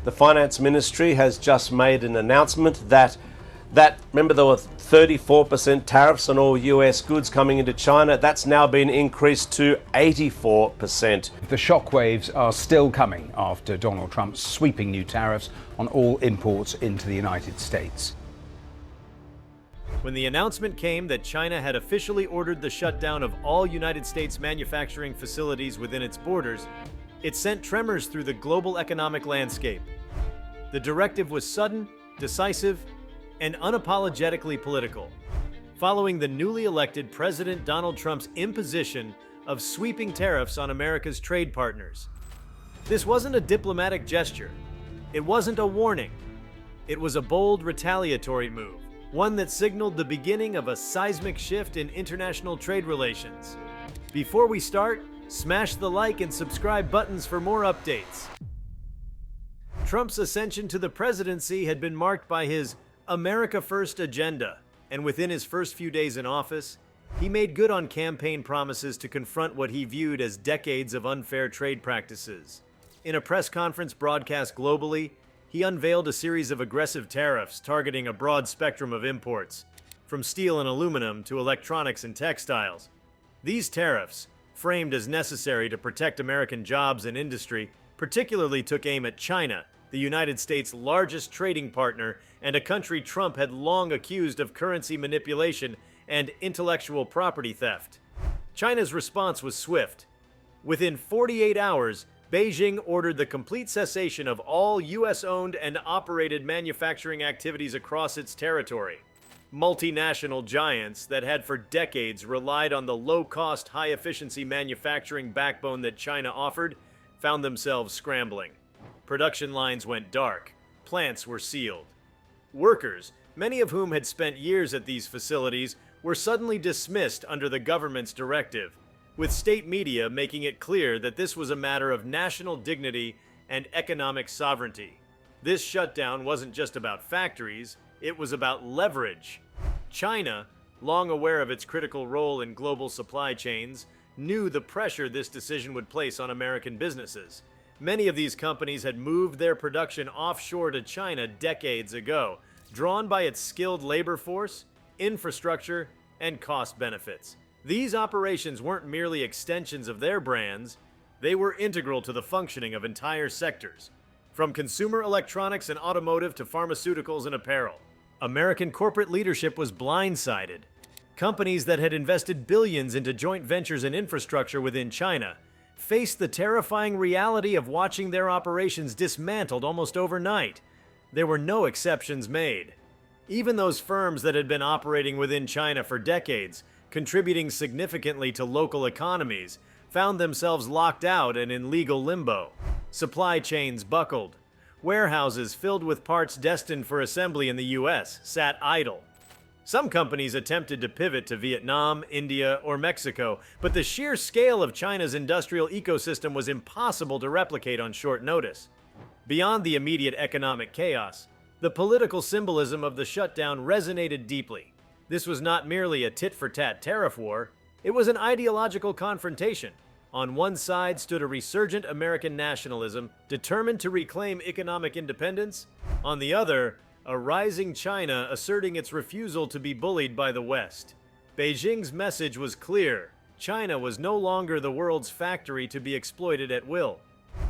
The Finance Ministry has just made an announcement that remember there were 34% tariffs on all US goods coming into China. That's now been increased to 84%. The shockwaves are still coming after Donald Trump's sweeping new tariffs on all imports into the United States. When the announcement came that China had officially ordered the shutdown of all United States manufacturing facilities within its borders, it sent tremors through the global economic landscape. The directive was sudden, decisive, and unapologetically political, following the newly elected President Donald Trump's imposition of sweeping tariffs on America's trade partners. This wasn't a diplomatic gesture. It wasn't a warning. It was a bold retaliatory move, one that signaled the beginning of a seismic shift in international trade relations. Before we start, smash the like and subscribe buttons for more updates. Trump's ascension to the presidency had been marked by his America First agenda, and within his first few days in office, he made good on campaign promises to confront what he viewed as decades of unfair trade practices. In a press conference broadcast globally, he unveiled a series of aggressive tariffs targeting a broad spectrum of imports, from steel and aluminum to electronics and textiles. These tariffs, framed as necessary to protect American jobs and industry, particularly took aim at China, the United States' largest trading partner and a country Trump had long accused of currency manipulation and intellectual property theft. China's response was swift. Within 48 hours, Beijing ordered the complete cessation of all U.S.-owned and operated manufacturing activities across its territory. Multinational giants that had for decades relied on the low-cost, high-efficiency manufacturing backbone that China offered found themselves scrambling. Production lines went dark. Plants were sealed. Workers, many of whom had spent years at these facilities, were suddenly dismissed under the government's directive, with state media making it clear that this was a matter of national dignity and economic sovereignty. This shutdown wasn't just about factories, it was about leverage. China, long aware of its critical role in global supply chains, knew the pressure this decision would place on American businesses. Many of these companies had moved their production offshore to China decades ago, drawn by its skilled labor force, infrastructure, and cost benefits. These operations weren't merely extensions of their brands, they were integral to the functioning of entire sectors, from consumer electronics and automotive to pharmaceuticals and apparel. American corporate leadership was blindsided. Companies that had invested billions into joint ventures and infrastructure within China faced the terrifying reality of watching their operations dismantled almost overnight. There were no exceptions made. Even those firms that had been operating within China for decades, contributing significantly to local economies, found themselves locked out and in legal limbo. Supply chains buckled. Warehouses filled with parts destined for assembly in the US sat idle. Some companies attempted to pivot to Vietnam, India, or Mexico, but the sheer scale of China's industrial ecosystem was impossible to replicate on short notice. Beyond the immediate economic chaos, the political symbolism of the shutdown resonated deeply. This was not merely a tit-for-tat tariff war, it was an ideological confrontation. On one side stood a resurgent American nationalism determined to reclaim economic independence. On the other, a rising China asserting its refusal to be bullied by the West. Beijing's message was clear. China was no longer the world's factory to be exploited at will.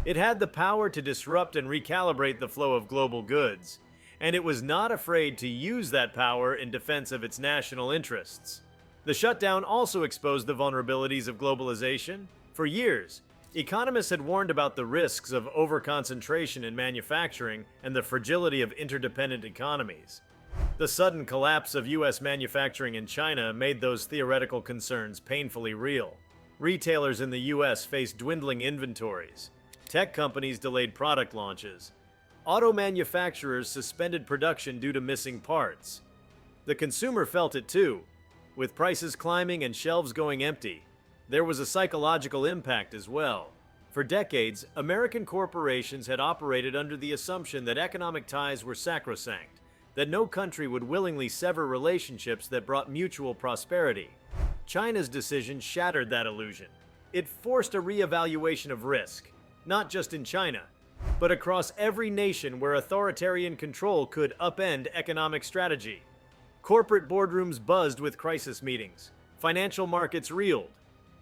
It had the power to disrupt and recalibrate the flow of global goods, and it was not afraid to use that power in defense of its national interests. The shutdown also exposed the vulnerabilities of globalization. For years, economists had warned about the risks of overconcentration in manufacturing and the fragility of interdependent economies. The sudden collapse of U.S. manufacturing in China made those theoretical concerns painfully real. Retailers in the U.S. faced dwindling inventories. Tech companies delayed product launches. Auto manufacturers suspended production due to missing parts. The consumer felt it too. With prices climbing and shelves going empty, there was a psychological impact as well. For decades, American corporations had operated under the assumption that economic ties were sacrosanct, that no country would willingly sever relationships that brought mutual prosperity. China's decision shattered that illusion. It forced a reevaluation of risk, not just in China, but across every nation where authoritarian control could upend economic strategy. Corporate boardrooms buzzed with crisis meetings. Financial markets reeled.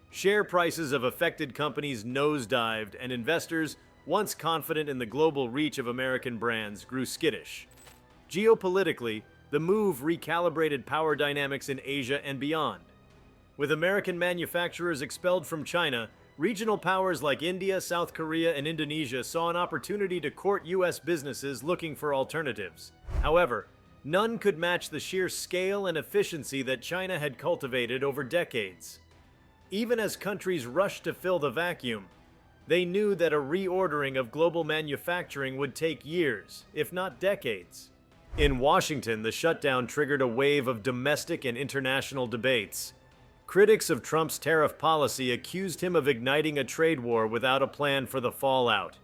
Share prices of affected companies nosedived, and investors, once confident in the global reach of American brands, grew skittish. Geopolitically, the move recalibrated power dynamics in Asia and beyond. With American manufacturers expelled from China, regional powers like India, South Korea, and Indonesia saw an opportunity to court U.S. businesses looking for alternatives. However, none could match the sheer scale and efficiency that China had cultivated over decades. Even as countries rushed to fill the vacuum, they knew that a reordering of global manufacturing would take years, if not decades. In Washington, the shutdown triggered a wave of domestic and international debates. Critics of Trump's tariff policy accused him of igniting a trade war without a plan for the fallout.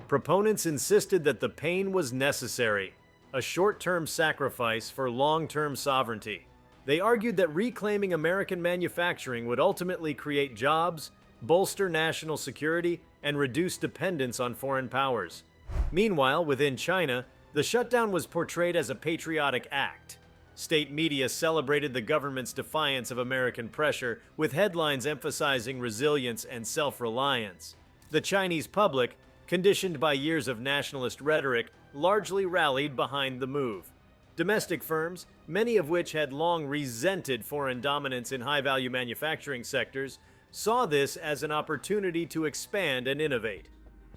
Proponents insisted that the pain was necessary, a short-term sacrifice for long-term sovereignty. They argued that reclaiming American manufacturing would ultimately create jobs, bolster national security, and reduce dependence on foreign powers. Meanwhile, within China, the shutdown was portrayed as a patriotic act. State media celebrated the government's defiance of American pressure, with headlines emphasizing resilience and self-reliance. The Chinese public, conditioned by years of nationalist rhetoric, largely rallied behind the move. Domestic firms, many of which had long resented foreign dominance in high-value manufacturing sectors, saw this as an opportunity to expand and innovate.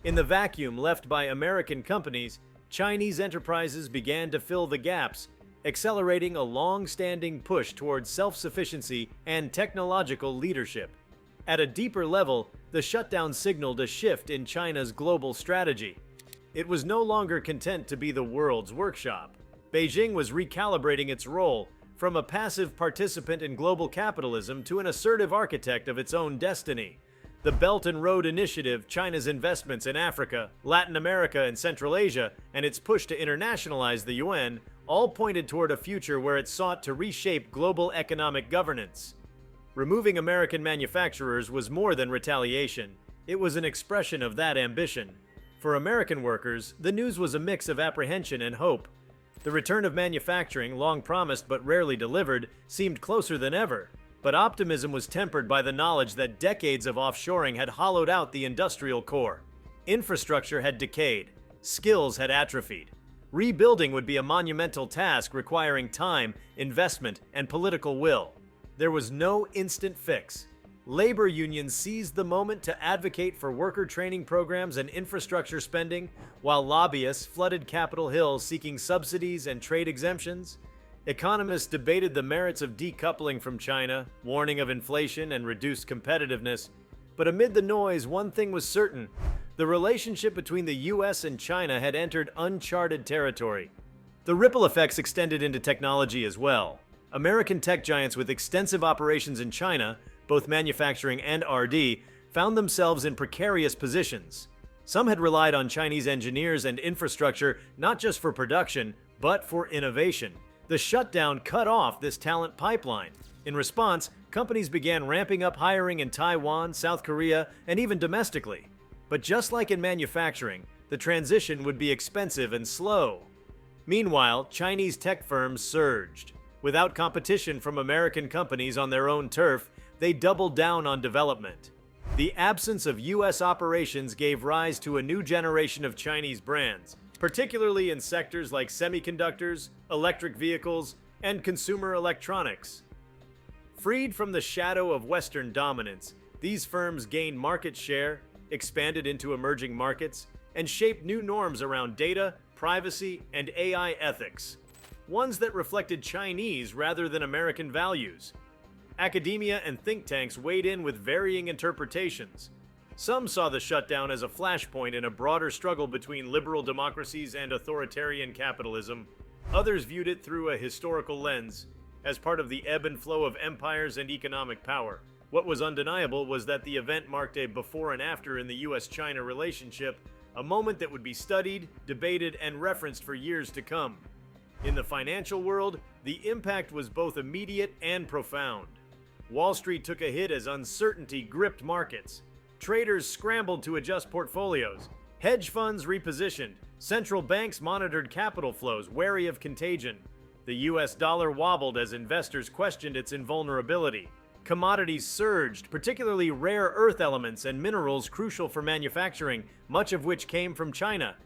In the vacuum left by American companies, Chinese enterprises began to fill the gaps, accelerating a long-standing push towards self-sufficiency and technological leadership. At a deeper level, the shutdown signaled a shift in China's global strategy. It was no longer content to be the world's workshop. Beijing was recalibrating its role, from a passive participant in global capitalism to an assertive architect of its own destiny. The Belt and Road Initiative, China's investments in Africa, Latin America, and Central Asia, and its push to internationalize the yuan, all pointed toward a future where it sought to reshape global economic governance. Removing American manufacturers was more than retaliation. It was an expression of that ambition. For American workers, the news was a mix of apprehension and hope. The return of manufacturing, long promised but rarely delivered, seemed closer than ever. But optimism was tempered by the knowledge that decades of offshoring had hollowed out the industrial core. Infrastructure had decayed. Skills had atrophied. Rebuilding would be a monumental task requiring time, investment, and political will. There was no instant fix. Labor unions seized the moment to advocate for worker training programs and infrastructure spending, while lobbyists flooded Capitol Hill seeking subsidies and trade exemptions. Economists debated the merits of decoupling from China, warning of inflation and reduced competitiveness. But amid the noise, one thing was certain: the relationship between the US and China had entered uncharted territory. The ripple effects extended into technology as well. American tech giants with extensive operations in China, both manufacturing and R&D, found themselves in precarious positions. Some had relied on Chinese engineers and infrastructure not just for production, but for innovation. The shutdown cut off this talent pipeline. In response, companies began ramping up hiring in Taiwan, South Korea, and even domestically. But just like in manufacturing, the transition would be expensive and slow. Meanwhile, Chinese tech firms surged. Without competition from American companies on their own turf, they doubled down on development. The absence of US operations gave rise to a new generation of Chinese brands, particularly in sectors like semiconductors, electric vehicles, and consumer electronics. Freed from the shadow of Western dominance, these firms gained market share, expanded into emerging markets, and shaped new norms around data, privacy, and AI ethics, ones that reflected Chinese rather than American values. Academia and think tanks weighed in with varying interpretations. Some saw the shutdown as a flashpoint in a broader struggle between liberal democracies and authoritarian capitalism. Others viewed it through a historical lens, as part of the ebb and flow of empires and economic power. What was undeniable was that the event marked a before and after in the US-China relationship, a moment that would be studied, debated, and referenced for years to come. In the financial world, the impact was both immediate and profound. Wall Street took a hit as uncertainty gripped markets. Traders scrambled to adjust portfolios, Hedge funds repositioned. Central banks monitored capital flows, wary of contagion. The US dollar wobbled as investors questioned its invulnerability. Commodities surged, particularly rare earth elements and minerals crucial for manufacturing, much of which came from China.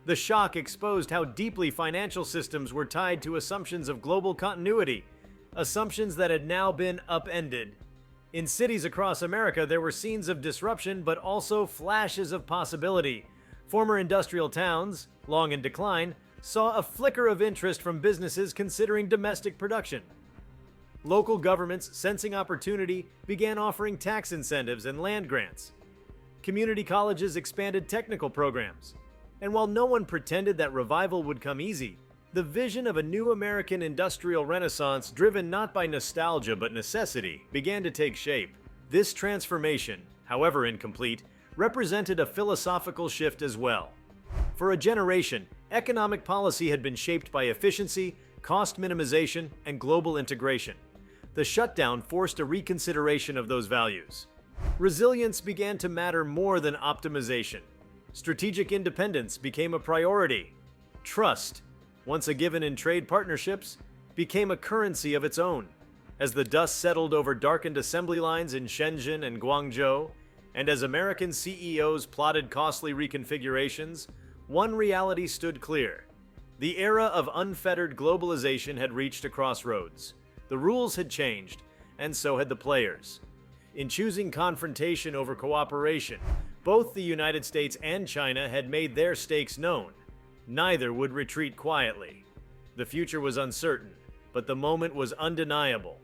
The shock exposed how deeply financial systems were tied to assumptions of global continuity, assumptions that had now been upended. In cities across America, there were scenes of disruption, but also flashes of possibility. Former industrial towns, long in decline, saw a flicker of interest from businesses considering domestic production. Local governments, sensing opportunity, began offering tax incentives and land grants. Community colleges expanded technical programs. And while no one pretended that revival would come easy, the vision of a new American industrial renaissance, driven not by nostalgia but necessity, began to take shape. This transformation, however incomplete, represented a philosophical shift as well. For a generation, economic policy had been shaped by efficiency, cost minimization, and global integration. The shutdown forced a reconsideration of those values. Resilience began to matter more than optimization. Strategic independence became a priority. Trust, once a given in trade partnerships, became a currency of its own. As the dust settled over darkened assembly lines in Shenzhen and Guangzhou, and as American CEOs plotted costly reconfigurations, one reality stood clear. The era of unfettered globalization had reached a crossroads. The rules had changed, and so had the players. In choosing confrontation over cooperation, both the United States and China had made their stakes known. Neither would retreat quietly. The future was uncertain, but the moment was undeniable.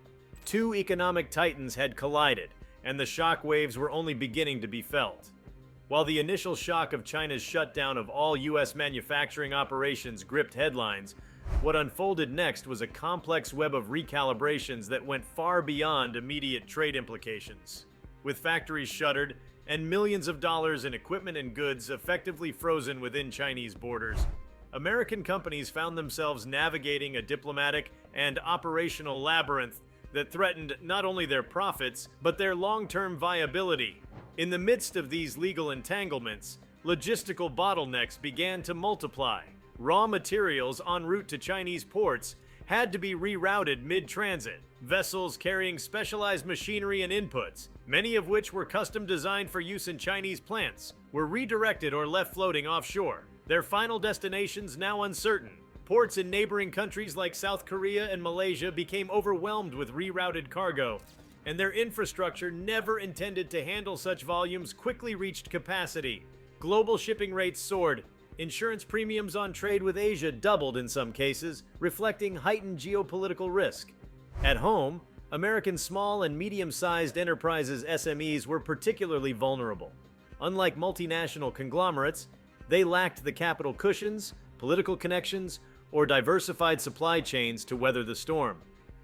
Two economic titans had collided, and the shock waves were only beginning to be felt. While the initial shock of China's shutdown of all U.S. manufacturing operations gripped headlines, what unfolded next was a complex web of recalibrations that went far beyond immediate trade implications. With factories shuttered and millions of dollars in equipment and goods effectively frozen within Chinese borders, American companies found themselves navigating a diplomatic and operational labyrinth that threatened not only their profits, but their long-term viability. In the midst of these legal entanglements, logistical bottlenecks began to multiply. Raw materials en route to Chinese ports had to be rerouted mid-transit. Vessels carrying specialized machinery and inputs, many of which were custom designed for use in Chinese plants, were redirected or left floating offshore, their final destinations now uncertain. Ports in neighboring countries like South Korea and Malaysia became overwhelmed with rerouted cargo, and their infrastructure, never intended to handle such volumes, quickly reached capacity. Global shipping rates soared. Insurance premiums on trade with Asia doubled in some cases, reflecting heightened geopolitical risk. At home, American small and medium-sized enterprises (SMEs) were particularly vulnerable. Unlike multinational conglomerates, they lacked the capital cushions, political connections, or diversified supply chains to weather the storm.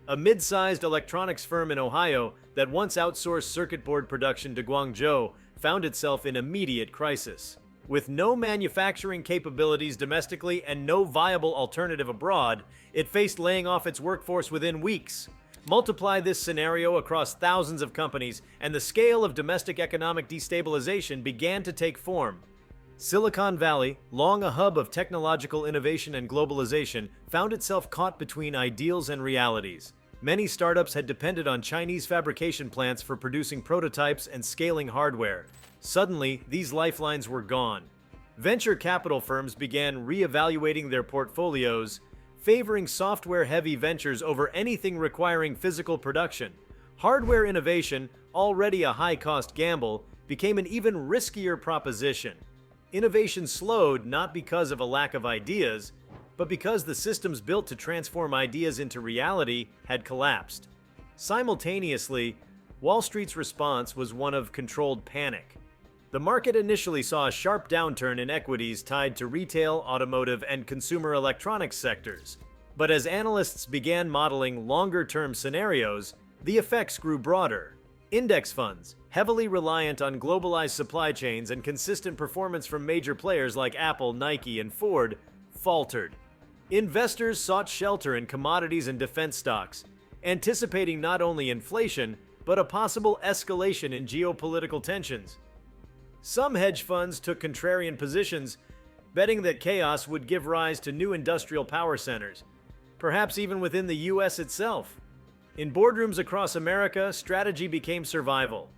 A mid-sized electronics firm in Ohio that once outsourced circuit board production to Guangzhou found itself in immediate crisis. With no manufacturing capabilities domestically and no viable alternative abroad, it faced laying off its workforce within weeks. Multiply this scenario across thousands of companies, and the scale of domestic economic destabilization began to take form. Silicon Valley, long a hub of technological innovation and globalization, found itself caught between ideals and realities. Many startups had depended on Chinese fabrication plants for producing prototypes and scaling hardware. Suddenly, these lifelines were gone. Venture capital firms began reevaluating their portfolios, favoring software-heavy ventures over anything requiring physical production. Hardware innovation, already a high-cost gamble, became an even riskier proposition. Innovation slowed not because of a lack of ideas, but because the systems built to transform ideas into reality had collapsed. Simultaneously, Wall Street's response was one of controlled panic. The market initially saw a sharp downturn in equities tied to retail, automotive, and consumer electronics sectors. But as analysts began modeling longer-term scenarios, the effects grew broader. Index funds, heavily reliant on globalized supply chains and consistent performance from major players like Apple, Nike, and Ford, faltered. Investors sought shelter in commodities and defense stocks, anticipating not only inflation, but a possible escalation in geopolitical tensions. Some hedge funds took contrarian positions, betting that chaos would give rise to new industrial power centers, perhaps even within the US itself. In boardrooms across America, strategy became survival.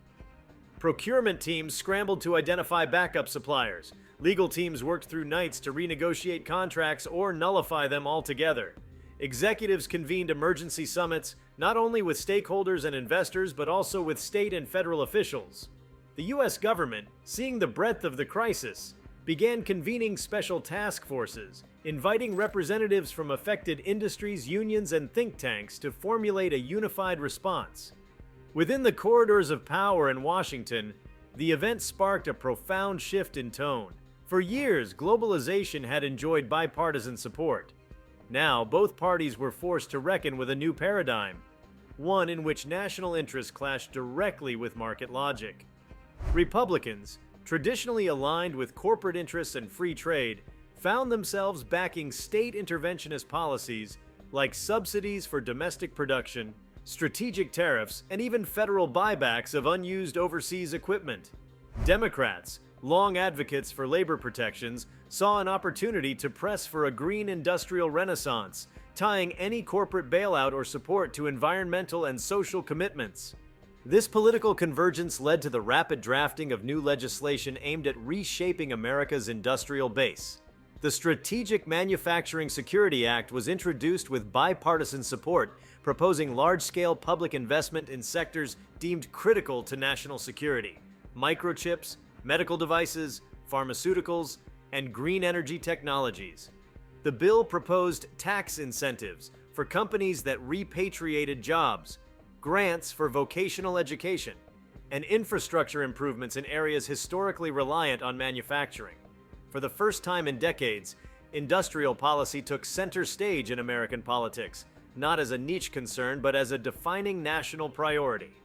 Procurement teams scrambled to identify backup suppliers. Legal teams worked through nights to renegotiate contracts or nullify them altogether. Executives convened emergency summits, not only with stakeholders and investors, but also with state and federal officials. The US government, seeing the breadth of the crisis, began convening special task forces, inviting representatives from affected industries, unions, and think tanks to formulate a unified response. Within the corridors of power in Washington, the event sparked a profound shift in tone. For years, globalization had enjoyed bipartisan support. Now, both parties were forced to reckon with a new paradigm, one in which national interests clashed directly with market logic. Republicans, traditionally aligned with corporate interests and free trade, found themselves backing state interventionist policies like subsidies for domestic production, strategic tariffs, and even federal buybacks of unused overseas equipment. Democrats, long advocates for labor protections, saw an opportunity to press for a green industrial renaissance, tying any corporate bailout or support to environmental and social commitments. This political convergence led to the rapid drafting of new legislation aimed at reshaping America's industrial base. The Strategic Manufacturing Security Act was introduced with bipartisan support, proposing large-scale public investment in sectors deemed critical to national security: microchips, medical devices, pharmaceuticals, and green energy technologies. The bill proposed tax incentives for companies that repatriated jobs, grants for vocational education, and infrastructure improvements in areas historically reliant on manufacturing. For the first time in decades, industrial policy took center stage in American politics, not as a niche concern, but as a defining national priority.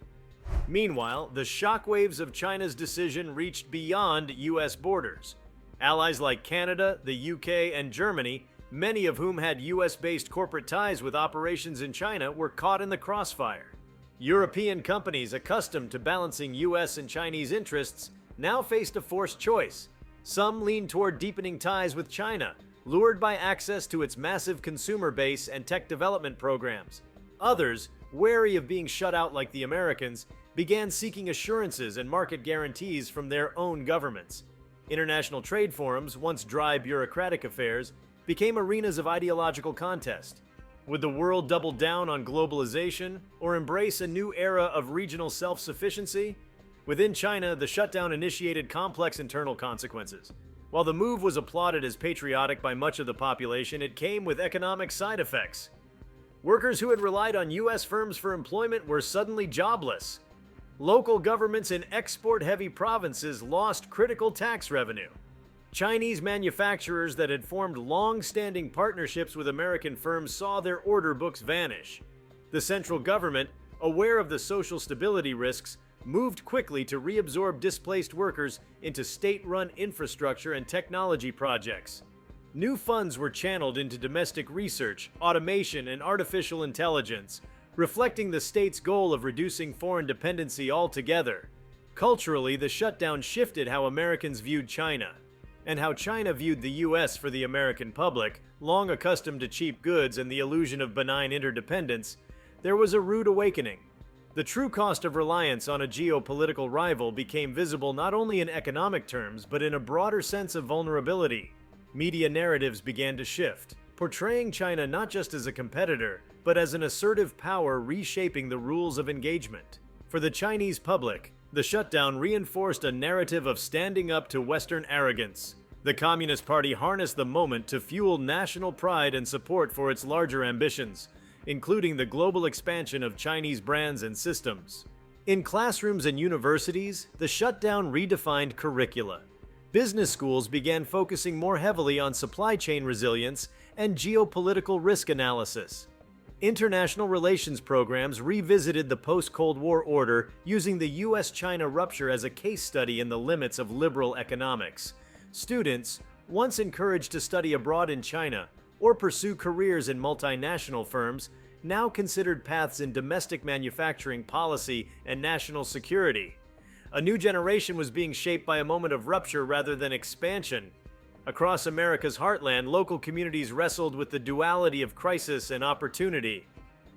Meanwhile, the shockwaves of China's decision reached beyond US borders. Allies like Canada, the UK, and Germany, many of whom had US-based corporate ties with operations in China, were caught in the crossfire. European companies accustomed to balancing US and Chinese interests now faced a forced choice. Some leaned toward deepening ties with China, lured by access to its massive consumer base and tech development programs. Others, wary of being shut out like the Americans, began seeking assurances and market guarantees from their own governments. International trade forums, once dry bureaucratic affairs, became arenas of ideological contest. Would the world double down on globalization or embrace a new era of regional self-sufficiency? Within China, the shutdown initiated complex internal consequences. While the move was applauded as patriotic by much of the population, it came with economic side effects. Workers who had relied on US firms for employment were suddenly jobless. Local governments in export-heavy provinces lost critical tax revenue. Chinese manufacturers that had formed long-standing partnerships with American firms saw their order books vanish. The central government, aware of the social stability risks, moved quickly to reabsorb displaced workers into state-run infrastructure and technology projects. New funds were channeled into domestic research, automation, and artificial intelligence, reflecting the state's goal of reducing foreign dependency altogether. Culturally, the shutdown shifted how Americans viewed China, and how China viewed the US for the American public, long accustomed to cheap goods and the illusion of benign interdependence. There was a rude awakening. The true cost of reliance on a geopolitical rival became visible not only in economic terms, but in a broader sense of vulnerability. Media narratives began to shift, portraying China not just as a competitor, but as an assertive power reshaping the rules of engagement. For the Chinese public, the shutdown reinforced a narrative of standing up to Western arrogance. The Communist Party harnessed the moment to fuel national pride and support for its larger ambitions, including the global expansion of Chinese brands and systems. In classrooms and universities, the shutdown redefined curricula. Business schools began focusing more heavily on supply chain resilience and geopolitical risk analysis. International relations programs revisited the post-Cold War order, using the US-China rupture as a case study in the limits of liberal economics. Students, once encouraged to study abroad in China or pursue careers in multinational firms, now considered paths in domestic manufacturing policy and national security. A new generation was being shaped by a moment of rupture rather than expansion. Across America's heartland, local communities wrestled with the duality of crisis and opportunity.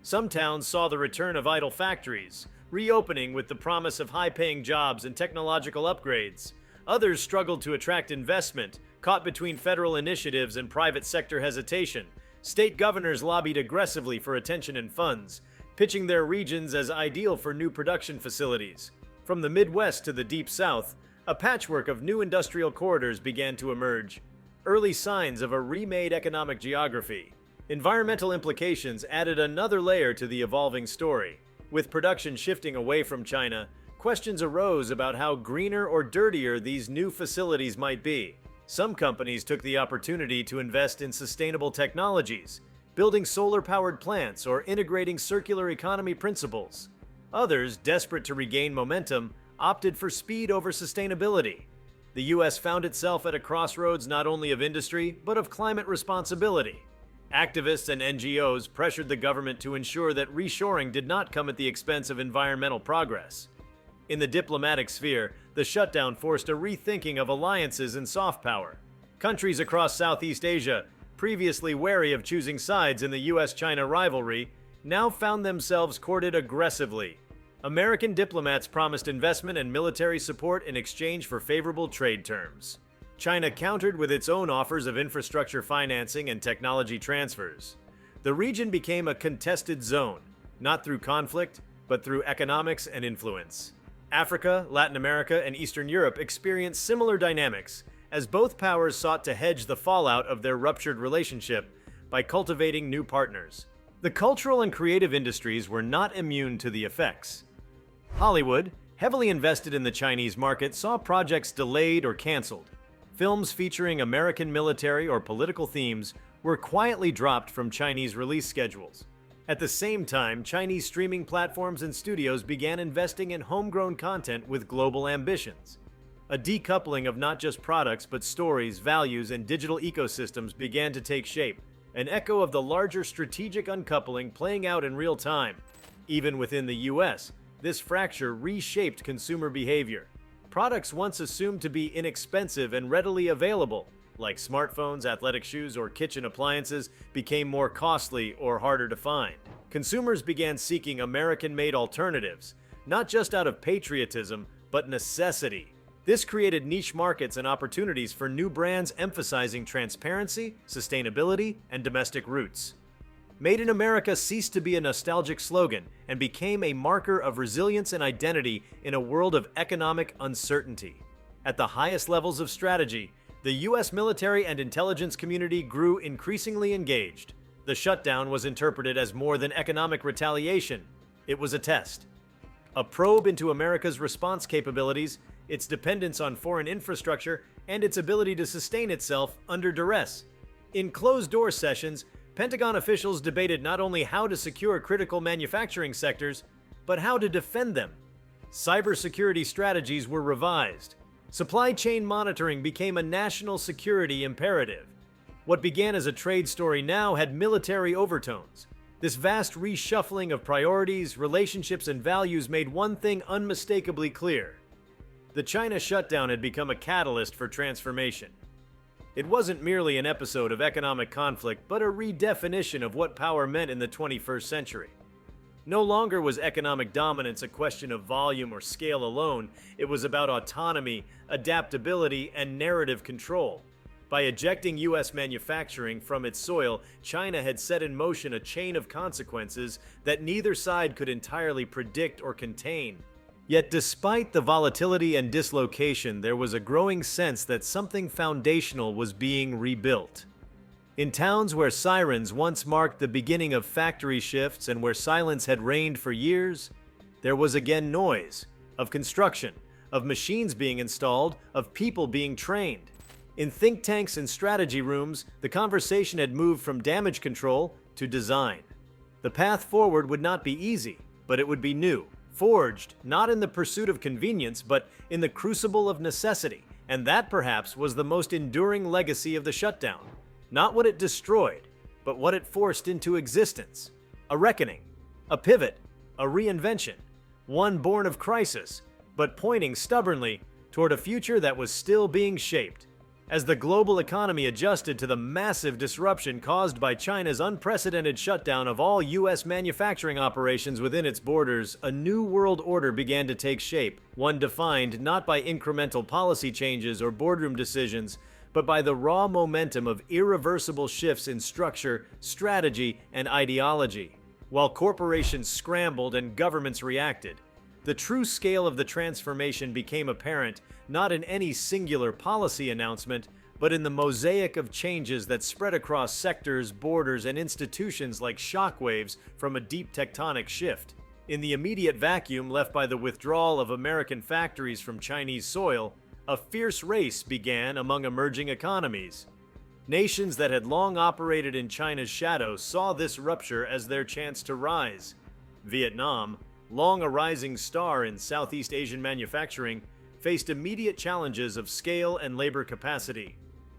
Some towns saw the return of idle factories, reopening with the promise of high-paying jobs and technological upgrades. Others struggled to attract investment, caught between federal initiatives and private sector hesitation. State governors lobbied aggressively for attention and funds, pitching their regions as ideal for new production facilities. From the Midwest to the Deep South, a patchwork of new industrial corridors began to emerge, early signs of a remade economic geography. Environmental implications added another layer to the evolving story. With production shifting away from China, questions arose about how greener or dirtier these new facilities might be. Some companies took the opportunity to invest in sustainable technologies, building solar-powered plants or integrating circular economy principles. Others, desperate to regain momentum, opted for speed over sustainability. The U.S. found itself at a crossroads not only of industry, but of climate responsibility. Activists and NGOs pressured the government to ensure that reshoring did not come at the expense of environmental progress. In the diplomatic sphere, the shutdown forced a rethinking of alliances and soft power. Countries across Southeast Asia, previously wary of choosing sides in the U.S.-China rivalry, now found themselves courted aggressively. American diplomats promised investment and military support in exchange for favorable trade terms. China countered with its own offers of infrastructure financing and technology transfers. The region became a contested zone, not through conflict, but through economics and influence. Africa, Latin America, and Eastern Europe experienced similar dynamics, as both powers sought to hedge the fallout of their ruptured relationship by cultivating new partners. The cultural and creative industries were not immune to the effects. Hollywood, heavily invested in the Chinese market, saw projects delayed or canceled. Films featuring American military or political themes were quietly dropped from Chinese release schedules. At the same time, Chinese streaming platforms and studios began investing in homegrown content with global ambitions. A decoupling of not just products but stories, values, and digital ecosystems began to take shape, an echo of the larger strategic uncoupling playing out in real time. Even within the US, this fracture reshaped consumer behavior. Products once assumed to be inexpensive and readily available, like smartphones, athletic shoes, or kitchen appliances, became more costly or harder to find. Consumers began seeking American-made alternatives, not just out of patriotism, but necessity. This created niche markets and opportunities for new brands emphasizing transparency, sustainability, and domestic roots. Made in America ceased to be a nostalgic slogan and became a marker of resilience and identity in a world of economic uncertainty. At the highest levels of strategy, the U.S. military and intelligence community grew increasingly engaged. The shutdown was interpreted as more than economic retaliation. It was a test. A probe into America's response capabilities, its dependence on foreign infrastructure, and its ability to sustain itself under duress. In closed-door sessions, Pentagon officials debated not only how to secure critical manufacturing sectors, but how to defend them. Cybersecurity strategies were revised. Supply chain monitoring became a national security imperative. What began as a trade story now had military overtones. This vast reshuffling of priorities, relationships, and values made one thing unmistakably clear. The China shutdown had become a catalyst for transformation. It wasn't merely an episode of economic conflict, but a redefinition of what power meant in the 21st century. No longer was economic dominance a question of volume or scale alone. It was about autonomy, adaptability, and narrative control. By ejecting U.S. manufacturing from its soil, China had set in motion a chain of consequences that neither side could entirely predict or contain. Yet despite the volatility and dislocation, there was a growing sense that something foundational was being rebuilt. In towns where sirens once marked the beginning of factory shifts and where silence had reigned for years, there was again noise, of construction, of machines being installed, of people being trained. In think tanks and strategy rooms, the conversation had moved from damage control to design. The path forward would not be easy, but it would be new. Forged not in the pursuit of convenience, but in the crucible of necessity, and that perhaps was the most enduring legacy of the shutdown. Not what it destroyed, but what it forced into existence. A reckoning, a pivot, a reinvention, one born of crisis, but pointing stubbornly toward a future that was still being shaped. As the global economy adjusted to the massive disruption caused by China's unprecedented shutdown of all U.S. manufacturing operations within its borders, a new world order began to take shape, one defined not by incremental policy changes or boardroom decisions, but by the raw momentum of irreversible shifts in structure, strategy, and ideology. While corporations scrambled and governments reacted, the true scale of the transformation became apparent not in any singular policy announcement, but in the mosaic of changes that spread across sectors, borders, and institutions like shockwaves from a deep tectonic shift. In the immediate vacuum left by the withdrawal of American factories from Chinese soil, a fierce race began among emerging economies. Nations that had long operated in China's shadow saw this rupture as their chance to rise. Vietnam, long a rising star in Southeast Asian manufacturing, faced immediate challenges of scale and labor capacity.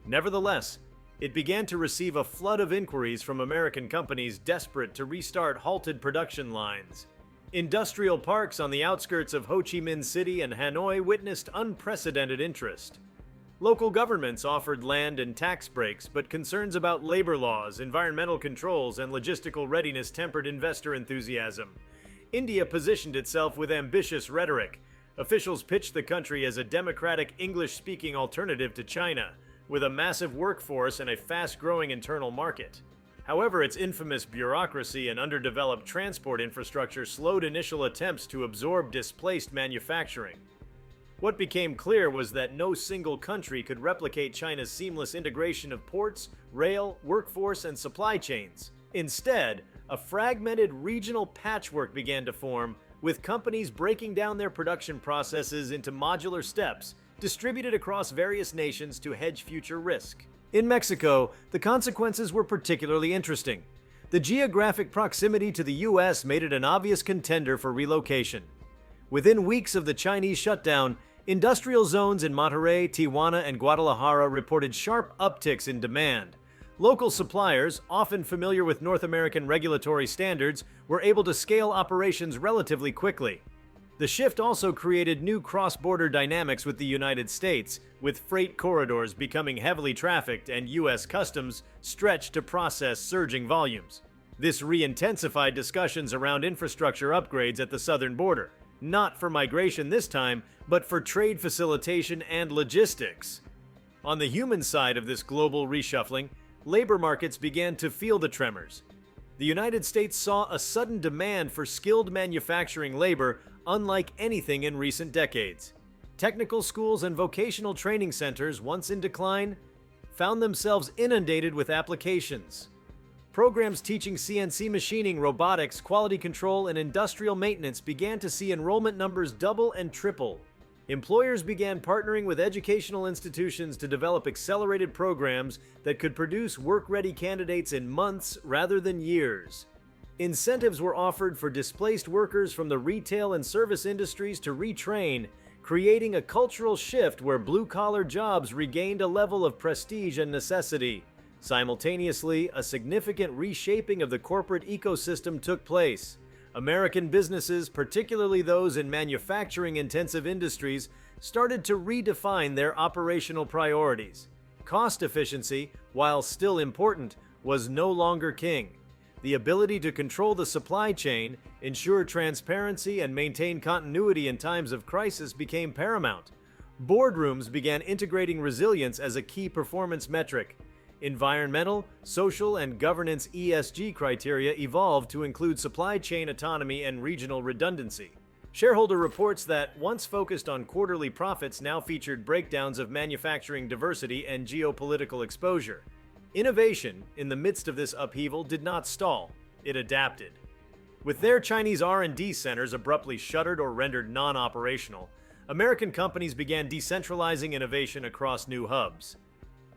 Nevertheless, it began to receive a flood of inquiries from American companies desperate to restart halted production lines. Industrial parks on the outskirts of Ho Chi Minh City and Hanoi witnessed unprecedented interest. Local governments offered land and tax breaks, but concerns about labor laws, environmental controls, and logistical readiness tempered investor enthusiasm. India positioned itself with ambitious rhetoric. Officials pitched the country as a democratic, English-speaking alternative to China, with a massive workforce and a fast-growing internal market. However, its infamous bureaucracy and underdeveloped transport infrastructure slowed initial attempts to absorb displaced manufacturing. What became clear was that no single country could replicate China's seamless integration of ports, rail, workforce, and supply chains. Instead, a fragmented regional patchwork began to form, with companies breaking down their production processes into modular steps, distributed across various nations to hedge future risk. In Mexico, the consequences were particularly interesting. The geographic proximity to the U.S. made it an obvious contender for relocation. Within weeks of the Chinese shutdown, industrial zones in Monterrey, Tijuana, and Guadalajara reported sharp upticks in demand. Local suppliers, often familiar with North American regulatory standards, were able to scale operations relatively quickly. The shift also created new cross-border dynamics with the United States, with freight corridors becoming heavily trafficked and U.S. customs stretched to process surging volumes. This re-intensified discussions around infrastructure upgrades at the southern border, not for migration this time, but for trade facilitation and logistics. On the human side of this global reshuffling, labor markets began to feel the tremors. The United States saw a sudden demand for skilled manufacturing labor unlike anything in recent decades. Technical schools and vocational training centers, once in decline, found themselves inundated with applications. Programs teaching CNC machining, robotics, quality control, and industrial maintenance began to see enrollment numbers double and triple. Employers began partnering with educational institutions to develop accelerated programs that could produce work-ready candidates in months rather than years. Incentives were offered for displaced workers from the retail and service industries to retrain, creating a cultural shift where blue-collar jobs regained a level of prestige and necessity. Simultaneously, a significant reshaping of the corporate ecosystem took place. American businesses, particularly those in manufacturing-intensive industries, started to redefine their operational priorities. Cost efficiency, while still important, was no longer king. The ability to control the supply chain, ensure transparency, and maintain continuity in times of crisis became paramount. Boardrooms began integrating resilience as a key performance metric. Environmental, social, and governance (ESG) criteria evolved to include supply chain autonomy and regional redundancy. Shareholder reports that, once focused on quarterly profits, now featured breakdowns of manufacturing diversity and geopolitical exposure. Innovation, in the midst of this upheaval, did not stall. It adapted. With their Chinese R&D centers abruptly shuttered or rendered non-operational, American companies began decentralizing innovation across new hubs.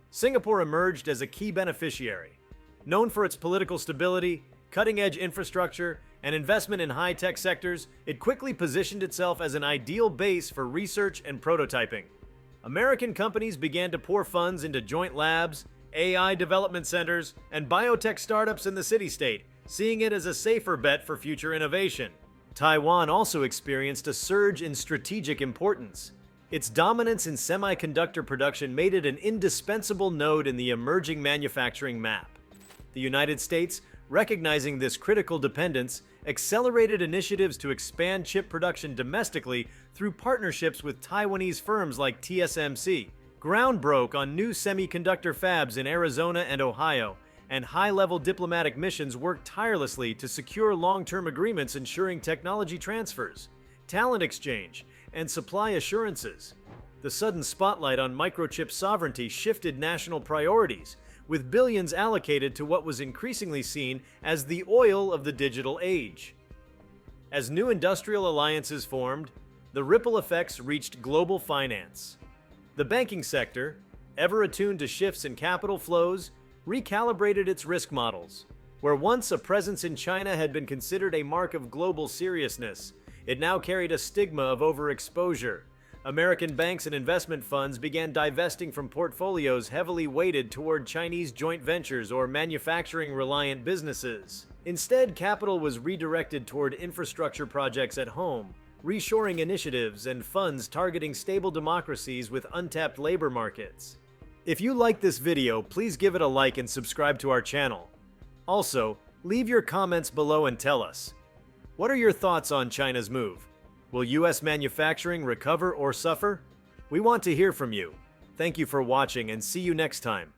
Singapore emerged as a key beneficiary. Known for its political stability, cutting-edge infrastructure, and investment in high-tech sectors, it quickly positioned itself as an ideal base for research and prototyping. American companies began to pour funds into joint labs, AI development centers, and biotech startups in the city-state, seeing it as a safer bet for future innovation. Taiwan also experienced a surge in strategic importance. Its dominance in semiconductor production made it an indispensable node in the emerging manufacturing map. The United States, recognizing this critical dependence, accelerated initiatives to expand chip production domestically through partnerships with Taiwanese firms like TSMC. Ground broke on new semiconductor fabs in Arizona and Ohio, and high-level diplomatic missions worked tirelessly to secure long-term agreements ensuring technology transfers, talent exchange, and supply assurances. The sudden spotlight on microchip sovereignty shifted national priorities, with billions allocated to what was increasingly seen as the oil of the digital age. As new industrial alliances formed, the ripple effects reached global finance. The banking sector, ever attuned to shifts in capital flows, recalibrated its risk models. Where once a presence in China had been considered a mark of global seriousness, it now carried a stigma of overexposure. American banks and investment funds began divesting from portfolios heavily weighted toward Chinese joint ventures or manufacturing-reliant businesses. Instead, capital was redirected toward infrastructure projects at home, reshoring initiatives, and funds targeting stable democracies with untapped labor markets. If you like this video, please give it a like and subscribe to our channel. Also, leave your comments below and tell us, what are your thoughts on China's move? Will US manufacturing recover or suffer? We want to hear from you. Thank you for watching and see you next time.